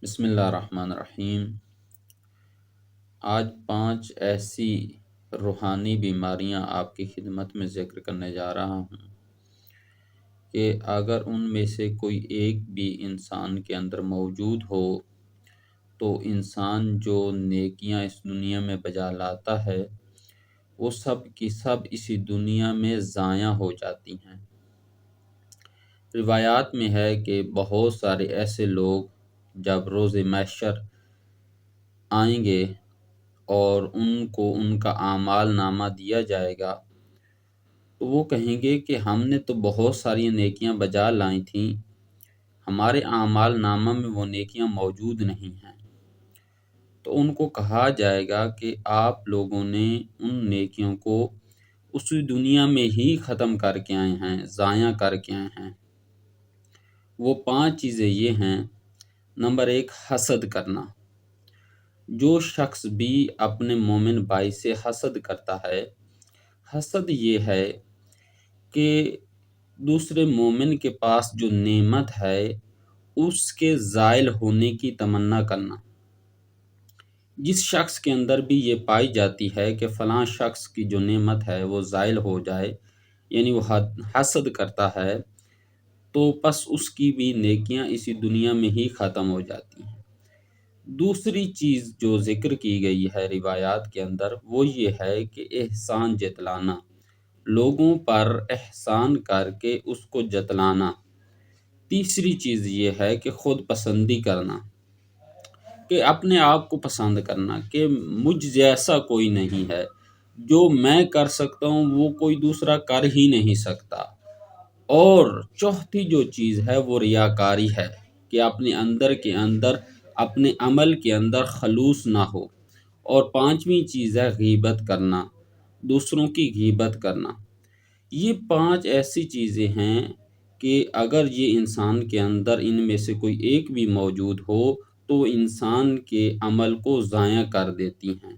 بسم اللہ الرحمن الرحیم۔ آج 5 ایسی روحانی بیماریاں آپ کی خدمت میں ذکر کرنے جا رہا ہوں کہ اگر ان میں سے کوئی ایک بھی انسان کے اندر موجود ہو تو انسان جو نیکیاں اس دنیا میں بجا لاتا ہے وہ سب کی سب اسی دنیا میں ضائع ہو جاتی ہیں۔ روایات میں ہے کہ بہت سارے ایسے لوگ جب روز محشر آئیں گے اور ان کو ان کا اعمال نامہ دیا جائے گا تو وہ کہیں گے کہ ہم نے تو بہت ساری نیکیاں بجا لائی تھیں، ہمارے اعمال نامہ میں وہ نیکیاں موجود نہیں ہیں۔ تو ان کو کہا جائے گا کہ آپ لوگوں نے ان نیکیوں کو اسی دنیا میں ہی ختم کر کے آئے ہیں، ضائع کر کے آئے ہیں۔ وہ 5 چیزیں یہ ہیں۔ نمبر 1، حسد کرنا۔ جو شخص بھی اپنے مومن بھائی سے حسد کرتا ہے، حسد یہ ہے کہ دوسرے مومن کے پاس جو نعمت ہے اس کے زائل ہونے کی تمنا کرنا۔ جس شخص کے اندر بھی یہ پائی جاتی ہے کہ فلاں شخص کی جو نعمت ہے وہ زائل ہو جائے، یعنی وہ حسد کرتا ہے، تو پس اس کی بھی نیکیاں اسی دنیا میں ہی ختم ہو جاتی ہیں۔ دوسری چیز جو ذکر کی گئی ہے روایات کے اندر وہ یہ ہے کہ احسان جتلانا، لوگوں پر احسان کر کے اس کو جتلانا۔ تیسری چیز یہ ہے کہ خود پسندی کرنا، کہ اپنے آپ کو پسند کرنا کہ مجھ جیسا کوئی نہیں ہے، جو میں کر سکتا ہوں وہ کوئی دوسرا کر ہی نہیں سکتا۔ اور چوتھی جو چیز ہے وہ ریاکاری ہے کہ اپنے اندر کے اندر اپنے عمل کے اندر خلوص نہ ہو۔ اور 5ویں چیز ہے غیبت کرنا، دوسروں کی غیبت کرنا۔ یہ 5 ایسی چیزیں ہیں کہ اگر یہ انسان کے اندر ان میں سے کوئی ایک بھی موجود ہو تو انسان کے عمل کو ضائع کر دیتی ہیں۔